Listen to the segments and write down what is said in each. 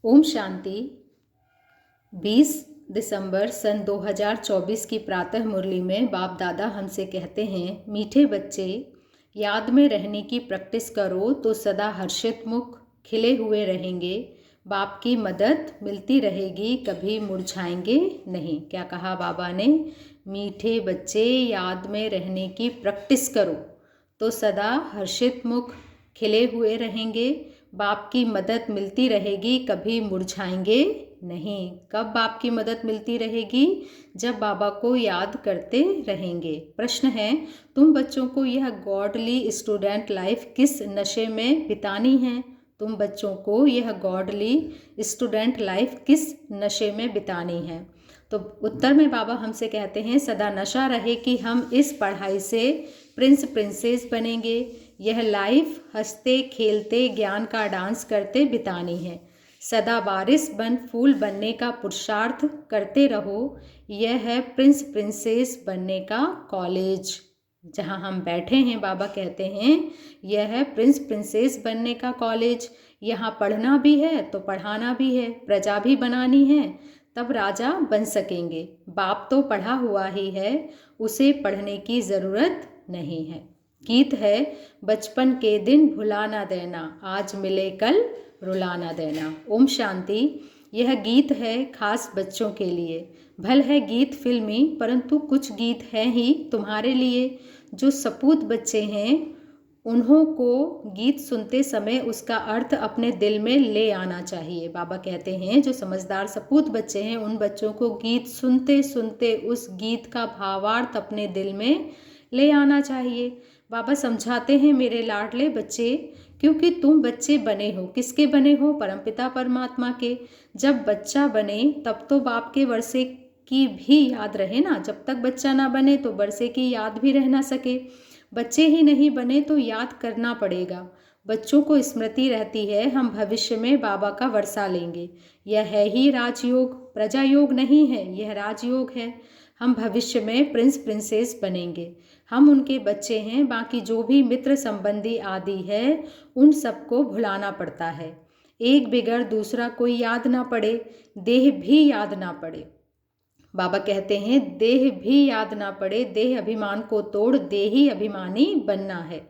ओम शांति। 20 दिसंबर सन 2024 की प्रातः मुरली में बाप दादा हमसे कहते हैं, मीठे बच्चे, याद में रहने की प्रैक्टिस करो तो सदा हर्षित मुख खिले हुए रहेंगे। बाप की मदद मिलती रहेगी, कभी मुरझाएंगे नहीं। क्या कहा बाबा ने? मीठे बच्चे, याद में रहने की प्रैक्टिस करो तो सदा हर्षित मुख खिले हुए रहेंगे। बाप की मदद मिलती रहेगी, कभी मुरझाएंगे नहीं। कब बाप की मदद मिलती रहेगी? जब बाबा को याद करते रहेंगे। प्रश्न है, तुम बच्चों को यह गॉडली स्टूडेंट लाइफ किस नशे में बितानी है? तुम बच्चों को यह गॉडली स्टूडेंट लाइफ किस नशे में बितानी है? तो उत्तर में बाबा हमसे कहते हैं, सदा नशा रहे कि हम इस पढ़ाई से प्रिंस प्रिंसेस बनेंगे। यह लाइफ हंसते खेलते ज्ञान का डांस करते बितानी है। सदा बारिश बन फूल बनने का पुरुषार्थ करते रहो। यह है प्रिंस प्रिंसेस बनने का कॉलेज जहाँ हम बैठे हैं। बाबा कहते हैं यह है प्रिंस प्रिंसेस बनने का कॉलेज। यहाँ पढ़ना भी है तो पढ़ाना भी है, प्रजा भी बनानी है, तब राजा बन सकेंगे। बाप तो पढ़ा हुआ ही है, उसे पढ़ने की ज़रूरत नहीं है। गीत है, बचपन के दिन भुला ना देना, आज मिले कल रुला ना देना। ओम शांति। यह गीत है खास बच्चों के लिए। भल है गीत फिल्मी, परंतु कुछ गीत हैं ही तुम्हारे लिए। जो सपूत बच्चे हैं उन्हों को गीत सुनते समय उसका अर्थ अपने दिल में ले आना चाहिए। बाबा कहते हैं जो समझदार सपूत बच्चे हैं उन बच्चों को गीत सुनते सुनते उस गीत का भावार्थ अपने दिल में ले आना चाहिए। बाबा समझाते हैं, मेरे लाडले बच्चे, क्योंकि तुम बच्चे बने हो। किसके बने हो? परमपिता परमात्मा के। जब बच्चा बने तब तो बाप के वर्षे की भी याद रहे ना। जब तक बच्चा ना बने तो वर्षे की याद भी रह ना सके। बच्चे ही नहीं बने तो याद करना पड़ेगा। बच्चों को स्मृति रहती है, हम भविष्य में बाबा का वर्षा लेंगे। यह है ही राजयोग, प्रजा योग नहीं है, यह राजयोग है। हम भविष्य में प्रिंस प्रिंसेस बनेंगे। हम उनके बच्चे हैं। बाकी जो भी मित्र संबंधी आदि है उन सबको भुलाना पड़ता है। एक बिगड़ दूसरा कोई याद ना पड़े, देह भी याद ना पड़े। बाबा कहते हैं देह भी याद ना पड़े, देह अभिमान को तोड़ देही अभिमानी बनना है।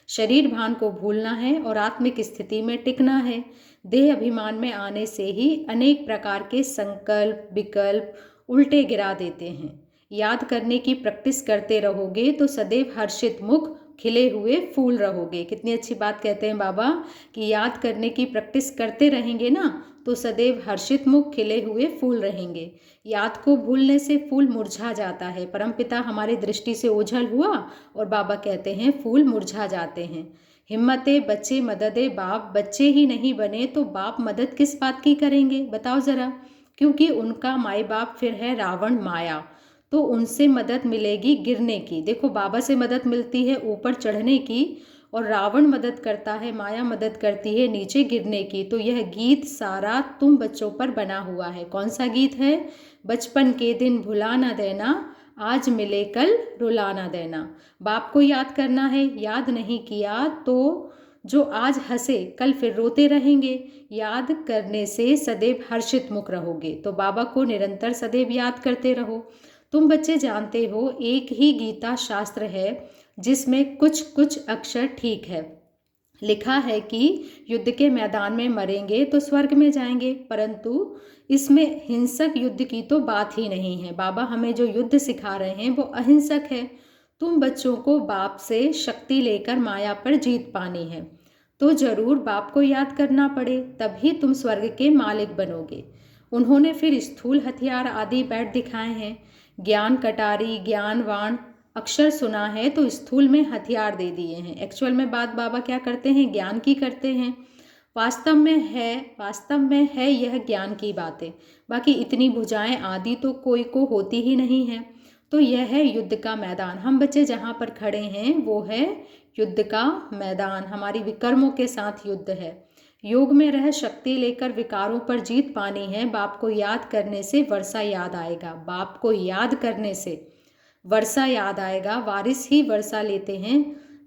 शरीर भान को भूलना है और आत्मिक स्थिति में टिकना है। देह अभिमान में आने से ही अनेक प्रकार के संकल्प विकल्प उल्टे गिरा देते हैं। याद करने की प्रैक्टिस करते रहोगे तो सदैव हर्षित मुख खिले हुए फूल रहोगे। कितनी अच्छी बात कहते हैं बाबा कि याद करने की प्रैक्टिस करते रहेंगे ना तो सदैव हर्षित मुख खिले हुए फूल रहेंगे। याद को भूलने से फूल मुरझा जाता है। परमपिता हमारी दृष्टि से ओझल हुआ और बाबा कहते हैं फूल मुरझा जाते हैं। हिम्मते बच्चे मददे बाप, बच्चे ही नहीं बने तो बाप मदद किस बात की करेंगे? बताओ ज़रा। क्योंकि उनका माई बाप फिर है रावण माया, तो उनसे मदद मिलेगी गिरने की। देखो, बाबा से मदद मिलती है ऊपर चढ़ने की और रावण मदद करता है, माया मदद करती है नीचे गिरने की। तो यह गीत सारा तुम बच्चों पर बना हुआ है। कौन सा गीत है? बचपन के दिन भुला ना देना, आज मिले कल रुला ना देना। बाप को याद करना है, याद नहीं किया तो जो आज हंसे कल फिर रोते रहेंगे। याद करने से सदैव हर्षित मुख रहोगे। तो बाबा को निरंतर सदैव याद करते रहो। तुम बच्चे जानते हो एक ही गीता शास्त्र है जिसमें कुछ कुछ अक्षर ठीक है। लिखा है कि युद्ध के मैदान में मरेंगे तो स्वर्ग में जाएंगे, परंतु इसमें हिंसक युद्ध की तो बात ही नहीं है। बाबा हमें जो युद्ध सिखा रहे हैं वो अहिंसक है। तुम बच्चों को बाप से शक्ति लेकर माया पर जीत पानी है तो जरूर बाप को याद करना पड़े, तभी तुम स्वर्ग के मालिक बनोगे। उन्होंने फिर स्थूल हथियार आदि बैठ दिखाए हैं। ज्ञान कटारी ज्ञानवान अक्षर सुना है तो स्थूल में हथियार दे दिए हैं। एक्चुअल में बात बाबा क्या करते हैं? ज्ञान की करते हैं। वास्तव में है यह ज्ञान की बातें। बाकी इतनी भुजाएं आदि तो कोई को होती ही नहीं है। तो यह है युद्ध का मैदान। हम बच्चे जहाँ पर खड़े हैं वो है युद्ध का मैदान। हमारी विकर्मों के साथ युद्ध है। योग में रह शक्ति लेकर विकारों पर जीत पानी है। बाप को याद करने से वर्षा याद आएगा। बाप को याद करने से वर्षा याद आएगा। वारिस ही वर्षा लेते हैं,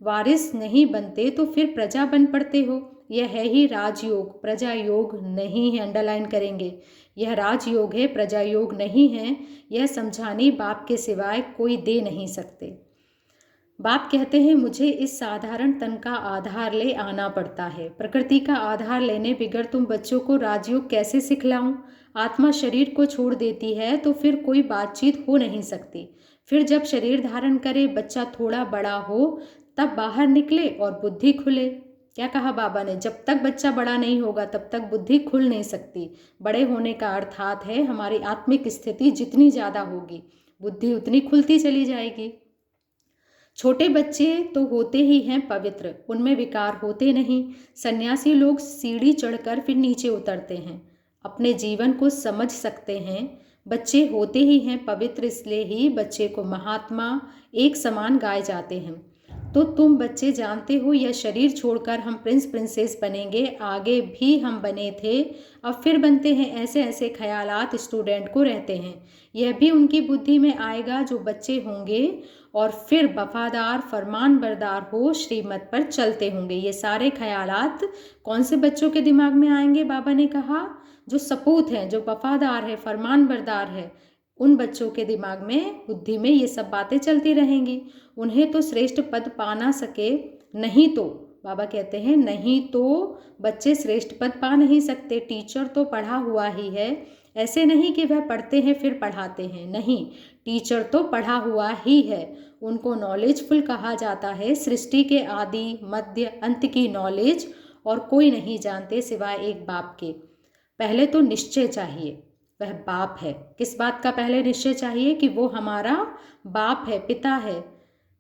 वारिस नहीं बनते तो फिर प्रजा बन पड़ते हो। यह है ही राजयोग, प्रजा योग नहीं है। अंडरलाइन करेंगे, यह राजयोग है, प्रजा योग नहीं है। यह समझाने बाप के सिवाय कोई दे नहीं सकते। बाप कहते हैं मुझे इस साधारण तन का आधार ले आना पड़ता है। प्रकृति का आधार लेने बिगर तुम बच्चों को राजयोग कैसे सिखलाऊं? आत्मा शरीर को छोड़ देती है तो फिर कोई बातचीत हो नहीं सकती। फिर जब शरीर धारण करे, बच्चा थोड़ा बड़ा हो, तब बाहर निकले और बुद्धि खुले। क्या कहा बाबा ने? जब तक बच्चा बड़ा नहीं होगा तब तक बुद्धि खुल नहीं सकती। बड़े होने का अर्थात है हमारी आत्मिक स्थिति जितनी ज़्यादा होगी बुद्धि उतनी खुलती चली जाएगी। छोटे बच्चे तो होते ही हैं पवित्र, उनमें विकार होते नहीं। सन्यासी लोग सीढ़ी चढ़कर फिर नीचे उतरते हैं, अपने जीवन को समझ सकते हैं। बच्चे होते ही हैं पवित्र, इसलिए ही बच्चे को महात्मा एक समान गाए जाते हैं। तो तुम बच्चे जानते हो यह शरीर छोड़कर हम प्रिंस प्रिंसेस बनेंगे, आगे भी हम बने थे, अब फिर बनते हैं। ऐसे ऐसे ख्यालात स्टूडेंट को रहते हैं। यह भी उनकी बुद्धि में आएगा जो बच्चे होंगे और फिर वफादार फरमान बरदार हो श्रीमत पर चलते होंगे। ये सारे ख्यालात कौन से बच्चों के दिमाग में आएंगे? बाबा ने कहा जो सपूत हैं, जो वफादार है, फरमान बरदार है, उन बच्चों के दिमाग में, बुद्धि में ये सब बातें चलती रहेंगी। उन्हें तो श्रेष्ठ पद पा ना सके, नहीं तो बाबा कहते हैं नहीं तो बच्चे श्रेष्ठ पद पा नहीं सकते। टीचर तो पढ़ा हुआ ही है, ऐसे नहीं कि वह पढ़ते हैं फिर पढ़ाते हैं, नहीं, टीचर तो पढ़ा हुआ ही है। उनको नॉलेजफुल कहा जाता है। सृष्टि के आदि मध्य अंत की नॉलेज और कोई नहीं जानते सिवाय एक बाप के। पहले तो निश्चय चाहिए, वह बाप है। किस बात का पहले निश्चय चाहिए? कि वो हमारा बाप है, पिता है।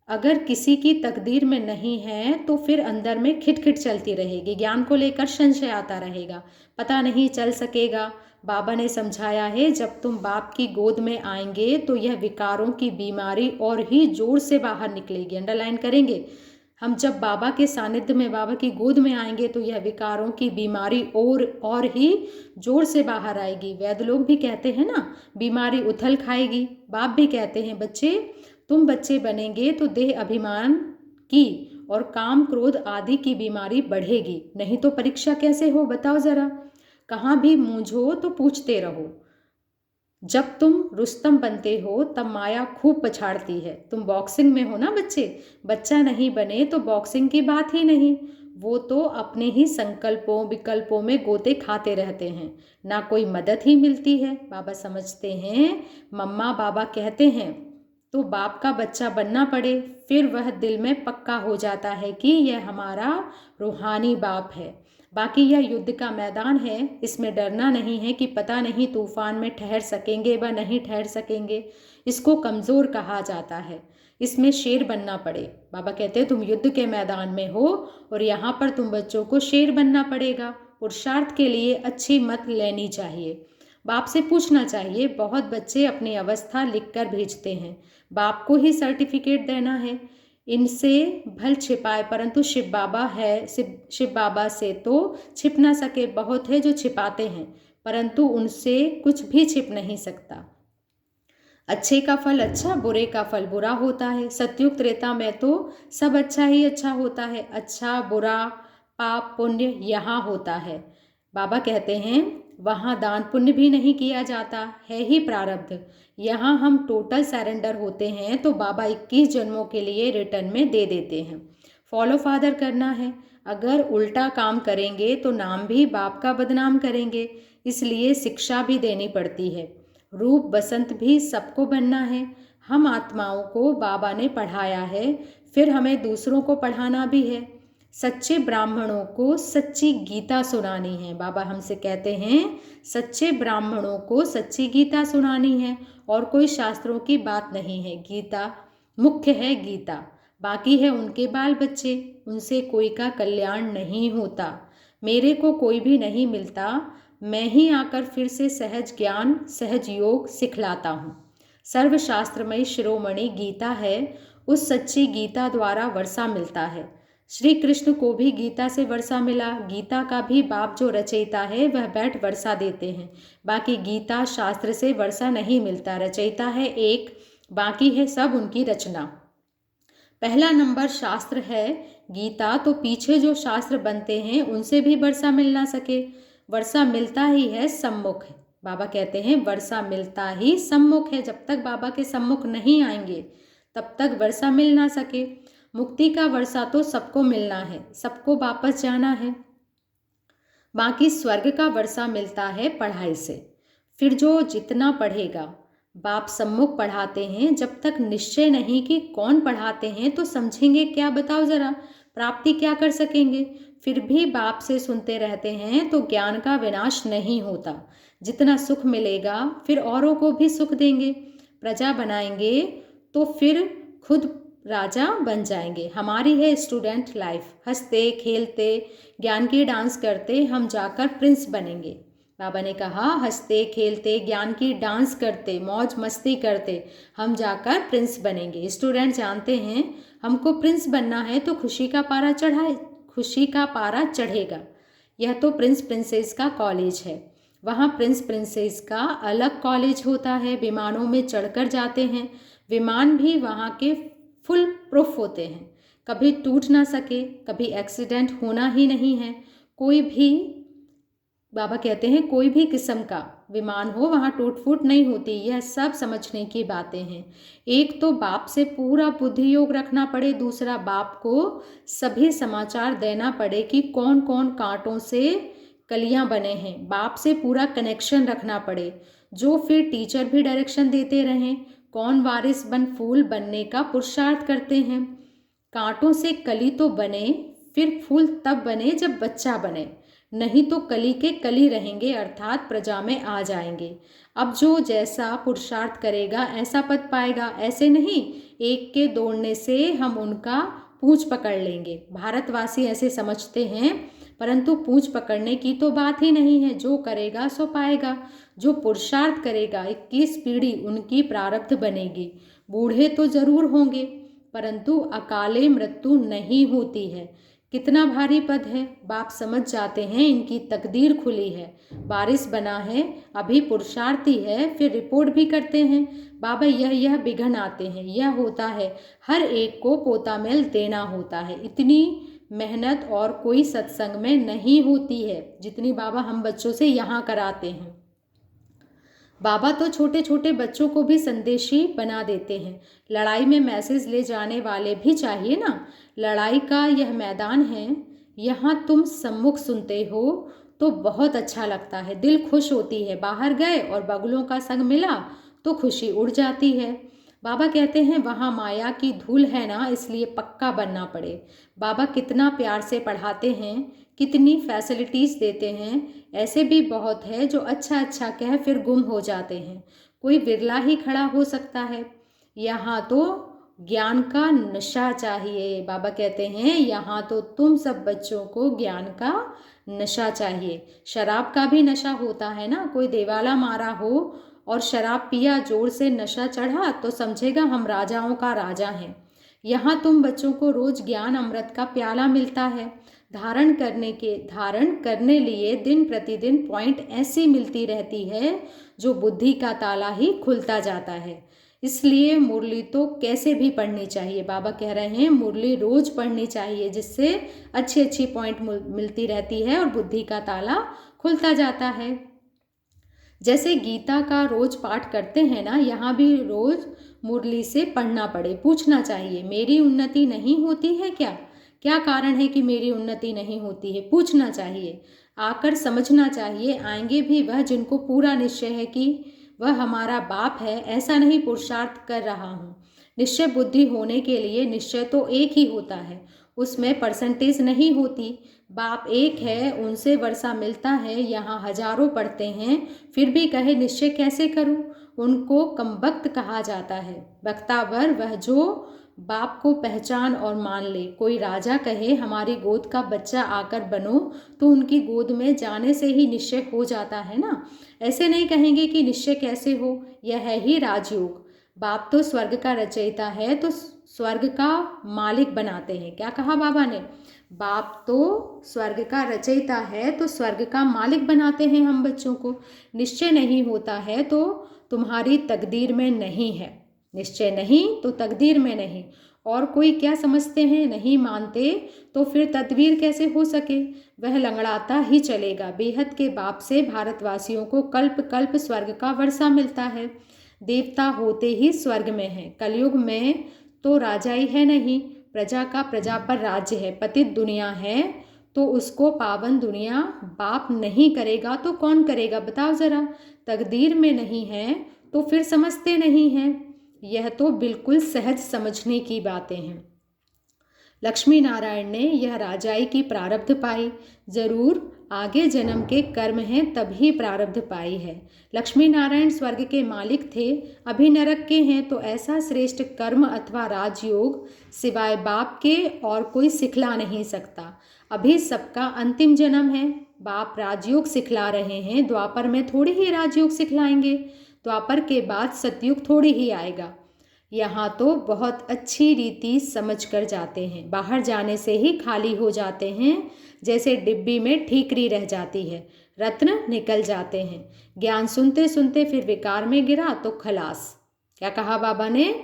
अगर किसी की तकदीर में नहीं है तो फिर अंदर में खिटखिट चलती रहेगी, ज्ञान को लेकर संशय आता रहेगा, पता नहीं चल सकेगा। बाबा ने समझाया है जब तुम बाप की गोद में आएंगे तो यह विकारों की बीमारी और ही जोर से बाहर निकलेगी। अंडरलाइन करेंगे, हम जब बाबा के सानिध्य में, बाबा की गोद में आएंगे तो यह विकारों की बीमारी और ही जोर से बाहर आएगी। वैद्य लोग भी कहते हैं ना, बीमारी उथल खाएगी। बाप भी कहते हैं बच्चे, तुम बच्चे बनेंगे तो देह अभिमान की और काम क्रोध आदि की बीमारी बढ़ेगी। नहीं तो परीक्षा कैसे हो बताओ जरा? कहाँ भी मूंझो तो पूछते रहो। जब तुम रुस्तम बनते हो तब माया खूब पछाड़ती है। तुम बॉक्सिंग में हो ना बच्चे, बच्चा नहीं बने तो बॉक्सिंग की बात ही नहीं। वो तो अपने ही संकल्पों विकल्पों में गोते खाते रहते हैं, ना कोई मदद ही मिलती है। बाबा समझते हैं, मम्मा बाबा कहते हैं तो बाप का बच्चा बनना पड़े, फिर वह दिल में पक्का हो जाता है कि यह हमारा रूहानी बाप है। बाकी यह युद्ध का मैदान है, इसमें डरना नहीं है कि पता नहीं तूफान में ठहर सकेंगे व नहीं ठहर सकेंगे। इसको कमज़ोर कहा जाता है, इसमें शेर बनना पड़े। बाबा कहते हैं तुम युद्ध के मैदान में हो और यहाँ पर तुम बच्चों को शेर बनना पड़ेगा। पुरुषार्थ के लिए अच्छी मत लेनी चाहिए, बाप से पूछना चाहिए। बहुत बच्चे अपनी अवस्था लिखकर भेजते हैं, बाप को ही सर्टिफिकेट देना है। इनसे भल छिपाए, परंतु शिव बाबा है, शिव बाबा से तो छिप ना सके। बहुत है जो छिपाते हैं, परंतु उनसे कुछ भी छिप नहीं सकता। अच्छे का फल अच्छा, बुरे का फल बुरा होता है। सतयुग त्रेता में तो सब अच्छा ही अच्छा होता है। अच्छा बुरा पाप पुण्य यहाँ होता है। बाबा कहते हैं वहाँ दान पुण्य भी नहीं किया जाता, है ही प्रारब्ध। यहाँ हम टोटल सरेंडर होते हैं तो बाबा 21 जन्मों के लिए रिटर्न में दे देते हैं। फॉलो फादर करना है, अगर उल्टा काम करेंगे तो नाम भी बाप का बदनाम करेंगे, इसलिए शिक्षा भी देनी पड़ती है। रूप बसंत भी सबको बनना है। हम आत्माओं को बाबा ने पढ़ाया है, फिर हमें दूसरों को पढ़ाना भी है। सच्चे ब्राह्मणों को सच्ची गीता सुनानी है। बाबा हमसे कहते हैं सच्चे ब्राह्मणों को सच्ची गीता सुनानी है, और कोई शास्त्रों की बात नहीं है। गीता मुख्य है, गीता बाकी है उनके बाल बच्चे, उनसे कोई का कल्याण नहीं होता। मेरे को कोई भी नहीं मिलता, मैं ही आकर फिर से सहज ज्ञान सहज योग सिखलाता हूँ। सर्वशास्त्रमयी शिरोमणि गीता है, उस सच्ची गीता द्वारा वर्षा मिलता है। श्री कृष्ण को भी गीता से वर्षा मिला। गीता का भी बाप जो रचयिता है वह बैठ वर्षा देते हैं। बाकी गीता शास्त्र से वर्षा नहीं मिलता, रचयिता है एक, बाकी है सब उनकी रचना। पहला नंबर शास्त्र है गीता तो पीछे जो शास्त्र बनते हैं उनसे भी वर्षा मिल ना सके। वर्षा मिलता ही है सम्मुख। बाबा कहते हैं वर्षा मिलता ही सम्मुख है। जब तक बाबा के सम्मुख नहीं आएंगे तब तक वर्षा मिल ना सके। मुक्ति का वर्षा तो सबको मिलना है, सबको वापस जाना है। बाकी स्वर्ग का वर्षा मिलता है पढ़ाई से। फिर जो जितना पढ़ेगा, बाप सम्मुख पढ़ाते हैं, जब तक निश्चय नहीं कि कौन पढ़ाते हैं तो समझेंगे क्या, बताओ ज़रा, प्राप्ति क्या कर सकेंगे। फिर भी बाप से सुनते रहते हैं तो ज्ञान का विनाश नहीं होता। जितना सुख मिलेगा फिर औरों को भी सुख देंगे। प्रजा बनाएंगे तो फिर खुद राजा बन जाएंगे। हमारी है स्टूडेंट लाइफ, हंसते खेलते ज्ञान की डांस करते हम जाकर प्रिंस बनेंगे। बाबा ने कहा हंसते खेलते ज्ञान की डांस करते मौज मस्ती करते हम जाकर प्रिंस बनेंगे। स्टूडेंट जानते हैं हमको प्रिंस बनना है तो खुशी का पारा चढ़ेगा। यह तो प्रिंस प्रिंसेस का कॉलेज है। वहाँ प्रिंस प्रिंसेस का अलग कॉलेज होता है। विमानों में चढ़कर जाते हैं। विमान भी वहाँ के फुल प्रूफ होते हैं, कभी टूट ना सके, कभी एक्सीडेंट होना ही नहीं है। कोई भी, बाबा कहते हैं कोई भी किस्म का विमान हो वहाँ टूट फूट नहीं होती। यह सब समझने की बातें हैं। एक तो बाप से पूरा बुद्धि योग रखना पड़े, दूसरा बाप को सभी समाचार देना पड़े कि कौन कौन कांटों से कलियां बने हैं। बाप से पूरा कनेक्शन रखना पड़े, जो फिर टीचर भी डायरेक्शन देते रहें। कौन वारिस बन फूल बनने का पुरुषार्थ करते हैं। कांटों से कली तो बने, फिर फूल तब बने जब बच्चा बने, नहीं तो कली के कली रहेंगे, अर्थात प्रजा में आ जाएंगे। अब जो जैसा पुरुषार्थ करेगा ऐसा पद पाएगा। ऐसे नहीं एक के दौड़ने से हम उनका पूंछ पकड़ लेंगे। भारतवासी ऐसे समझते हैं, परंतु पूंछ पकड़ने की तो बात ही नहीं है। जो करेगा सो पाएगा। जो पुरुषार्थ करेगा 21 पीढ़ी उनकी प्रारब्ध बनेगी। बूढ़े तो जरूर होंगे परंतु अकाले मृत्यु नहीं होती है। कितना भारी पद है। बाप समझ जाते हैं इनकी तकदीर खुली है। वारिस बना है, अभी पुरुषार्थी है, फिर रिपोर्ट भी करते हैं। बाबा यह बिघन आते हैं, यह होता है, हर एक को पोता मेल देना होता है। इतनी मेहनत और कोई सत्संग में नहीं होती है जितनी बाबा हम बच्चों से यहाँ कराते हैं। बाबा तो छोटे छोटे बच्चों को भी संदेशी बना देते हैं। लड़ाई में मैसेज ले जाने वाले भी चाहिए ना। लड़ाई का यह मैदान है, यहाँ तुम सम्मुख सुनते हो तो बहुत अच्छा लगता है, दिल खुश होती है। बाहर गए और बगुलों का संग मिला तो खुशी उड़ जाती है। बाबा कहते हैं वहाँ माया की धूल है ना, इसलिए पक्का बनना पड़े। बाबा कितना प्यार से पढ़ाते हैं, कितनी फैसिलिटीज़ देते हैं। ऐसे भी बहुत है जो अच्छा अच्छा कह फिर गुम हो जाते हैं। कोई विरला ही खड़ा हो सकता है। यहाँ तो ज्ञान का नशा चाहिए। बाबा कहते हैं यहाँ तो तुम सब बच्चों को ज्ञान का नशा चाहिए। शराब का भी नशा होता है ना। कोई देवाला मारा हो और शराब पिया, जोर से नशा चढ़ा तो समझेगा हम राजाओं का राजा हैं। यहाँ तुम बच्चों को रोज ज्ञान अमृत का प्याला मिलता है। धारण करने लिए दिन प्रतिदिन पॉइंट ऐसी मिलती रहती है जो बुद्धि का ताला ही खुलता जाता है। इसलिए मुरली तो कैसे भी पढ़नी चाहिए। बाबा कह रहे हैं मुरली रोज पढ़नी चाहिए, जिससे अच्छी अच्छी पॉइंट मिलती रहती है और बुद्धि का ताला खुलता जाता है। जैसे गीता का रोज पाठ करते हैं ना, यहाँ भी रोज मुरली से पढ़ना पड़े। पूछना चाहिए मेरी उन्नति नहीं होती है क्या, क्या कारण है कि मेरी उन्नति नहीं होती है। पूछना चाहिए, आकर समझना चाहिए। आएंगे भी वह जिनको पूरा निश्चय है कि वह हमारा बाप है। ऐसा नहीं पुरुषार्थ कर रहा हूँ। निश्चय बुद्धि होने के लिए निश्चय तो एक ही होता है, उसमें परसेंटेज नहीं होती। बाप एक है, उनसे वर्षा मिलता है। यहाँ हजारों पढ़ते हैं फिर भी कहे निश्चय कैसे करूँ। उनको कमबख्त कहा जाता है। बख्तावर वह जो बाप को पहचान और मान ले। कोई राजा कहे हमारी गोद का बच्चा आकर बनो, तो उनकी गोद में जाने से ही निश्चय हो जाता है ना। ऐसे नहीं कहेंगे कि निश्चय कैसे हो, यह है ही राजयोग। बाप तो स्वर्ग का रचयिता है तो स्वर्ग का मालिक बनाते हैं। क्या कहा बाबा ने, बाप तो स्वर्ग का रचयिता है तो स्वर्ग का मालिक बनाते हैं हम बच्चों को। निश्चय नहीं होता है तो तुम्हारी तकदीर में नहीं है। निश्चय नहीं तो तकदीर में नहीं। और कोई क्या समझते हैं, नहीं मानते तो फिर तदबीर कैसे हो सके। वह लंगड़ाता ही चलेगा। बेहद के बाप से भारतवासियों को कल्प कल्प स्वर्ग का वर्षा मिलता है। देवता होते ही स्वर्ग में है। कलयुग में तो राजा ही है नहीं, प्रजा का प्रजा पर राज्य है। पतित दुनिया है तो उसको पावन दुनिया बाप नहीं करेगा तो कौन करेगा, बताओ जरा। तकदीर में नहीं है तो फिर समझते नहीं हैं। यह तो बिल्कुल सहज समझने की बातें हैं। लक्ष्मी नारायण ने यह राजाई की प्रारब्ध पाई, जरूर आगे जन्म के कर्म हैं तभी प्रारब्ध पाई है। लक्ष्मी नारायण स्वर्ग के मालिक थे, अभी नरक के हैं, तो ऐसा श्रेष्ठ कर्म अथवा राजयोग सिवाय बाप के और कोई सिखला नहीं सकता। अभी सबका अंतिम जन्म है। बाप राजयोग सिखला रहे हैं, द्वापर में थोड़ी ही राजयोग सिखलाएंगे। द्वापर के बाद सतयुग थोड़ी ही आएगा। यहाँ तो बहुत अच्छी रीति समझ कर जाते हैं, बाहर जाने से ही खाली हो जाते हैं, जैसे डिब्बी में ठीकरी रह जाती है, रत्न निकल जाते हैं। ज्ञान सुनते सुनते फिर विकार में गिरा तो खलास। क्या कहा बाबा ने,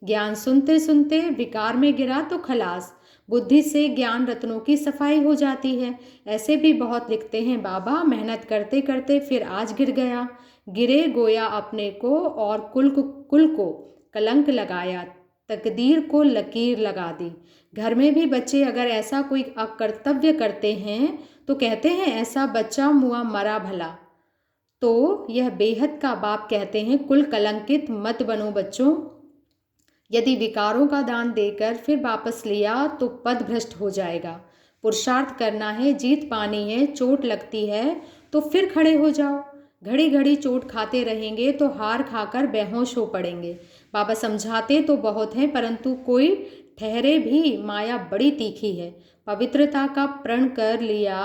ज्ञान सुनते सुनते विकार में गिरा तो खलास। बुद्धि से ज्ञान रत्नों की सफाई हो जाती है। ऐसे भी बहुत लिखते हैं बाबा, मेहनत करते करते फिर आज गिर गया, गिरे गोया अपने को और कुल को कलंक लगाया, तकदीर को लकीर लगा दी। घर में भी बच्चे अगर ऐसा कोई अकर्तव्य करते हैं तो कहते हैं ऐसा बच्चा मुआ मरा भला। तो यह बेहद का बाप कहते हैं कुल कलंकित मत बनो बच्चों। यदि विकारों का दान देकर फिर वापस लिया तो पद भ्रष्ट हो जाएगा। पुरुषार्थ करना है, जीत पानी है, चोट लगती है तो फिर खड़े हो जाओ। घड़ी घड़ी चोट खाते रहेंगे तो हार खाकर बेहोश हो पड़ेंगे। बाबा समझाते तो बहुत हैं, परंतु कोई ठहरे भी, माया बड़ी तीखी है। पवित्रता का प्रण कर लिया,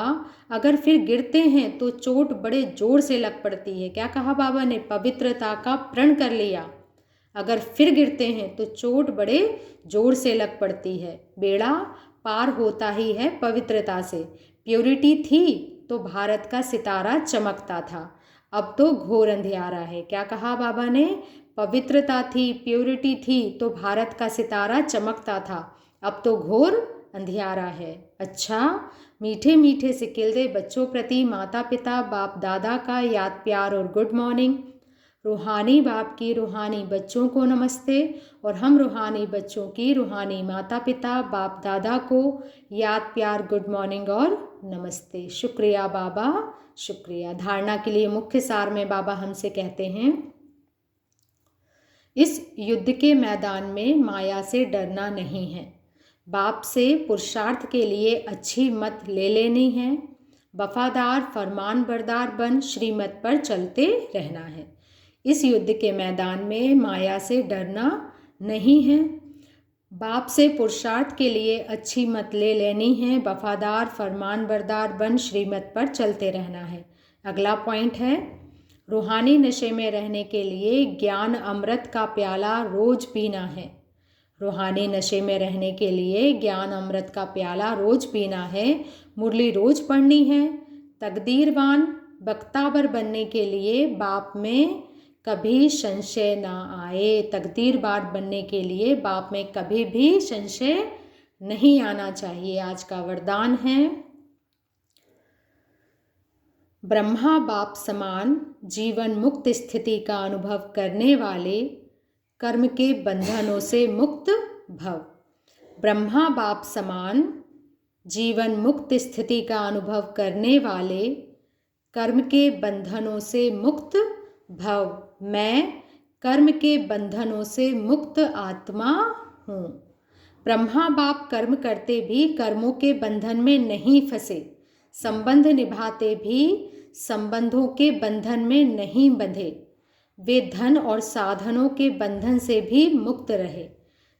अगर फिर गिरते हैं तो चोट बड़े जोर से लग पड़ती है। क्या कहा बाबा ने, पवित्रता का प्रण कर लिया, अगर फिर गिरते हैं तो चोट बड़े जोर से लग पड़ती है। बेड़ा पार होता ही है पवित्रता से। प्योरिटी थी तो भारत का सितारा चमकता था, अब तो घोर अंधियारा है। क्या कहा बाबा ने, पवित्रता थी, प्योरिटी थी तो भारत का सितारा चमकता था, अब तो घोर अंधियारा है। अच्छा, मीठे मीठे से किलदे बच्चों प्रति माता पिता बाप दादा का याद प्यार और गुड मॉर्निंग। रूहानी बाप की रूहानी बच्चों को नमस्ते, और हम रूहानी बच्चों की रूहानी माता पिता बाप दादा को याद प्यार गुड मॉर्निंग और नमस्ते। शुक्रिया बाबा, शुक्रिया। धारणा के लिए मुख्य सार में बाबा हमसे कहते हैं, इस युद्ध के मैदान में माया से डरना नहीं है। बाप से पुरुषार्थ के लिए अच्छी मत ले लेनी है। वफादार फरमान बरदार बन श्रीमत पर चलते रहना है। इस युद्ध के मैदान में माया से डरना नहीं है। बाप से पुरुषार्थ के लिए अच्छी मत ले लेनी है। वफादार फरमान बरदार बन श्रीमत पर चलते रहना है। अगला पॉइंट है, रूहानी नशे में रहने के लिए ज्ञान अमृत का प्याला रोज पीना है। रूहानी नशे में रहने के लिए ज्ञान अमृत का प्याला रोज पीना है। मुरली रोज पढ़नी है। तकदीरवान बख्तावर बनने के लिए बाप में कभी संशय ना आए। तकदीरवान बनने के लिए बाप में कभी भी संशय नहीं आना चाहिए। आज का वरदान है, ब्रह्मा बाप समान जीवन मुक्त स्थिति का अनुभव करने वाले कर्म के बंधनों से मुक्त भव। ब्रह्मा बाप समान जीवन मुक्त स्थिति का अनुभव करने वाले कर्म के बंधनों से मुक्त भव। मैं कर्म के बंधनों से मुक्त आत्मा हूँ। ब्रह्मा बाप कर्म करते भी कर्मों के बंधन में नहीं फंसे, संबंध निभाते भी संबंधों के बंधन में नहीं बंधे। वे धन और साधनों के बंधन से भी मुक्त रहे।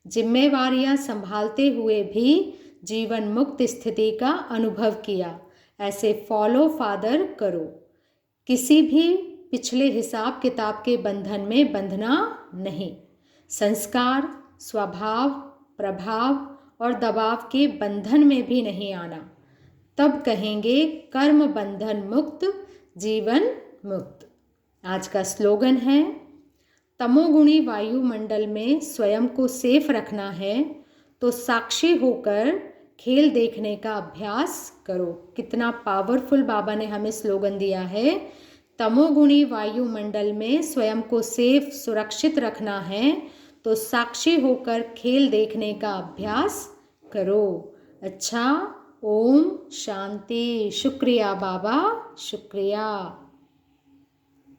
जिम्मेवारियां संभालते हुए भी जीवन मुक्त स्थिति का अनुभव किया। ऐसे फॉलो फादर करो। किसी भी पिछले हिसाब किताब के बंधन में बंधना नहीं। संस्कार, स्वभाव, प्रभाव और दबाव के बंधन में भी नहीं आना। तब कहेंगे कर्म बंधन मुक्त, जीवन मुक्त। आज का स्लोगन है, तमोगुणी वायुमंडल में स्वयं को सेफ रखना है तो साक्षी होकर खेल देखने का अभ्यास करो। कितना पावरफुल बाबा ने हमें स्लोगन दिया है। तमोगुणी वायुमंडल में स्वयं को सेफ सुरक्षित रखना है तो साक्षी होकर खेल देखने का अभ्यास करो। अच्छा, ओम शांति। शुक्रिया बाबा, शुक्रिया।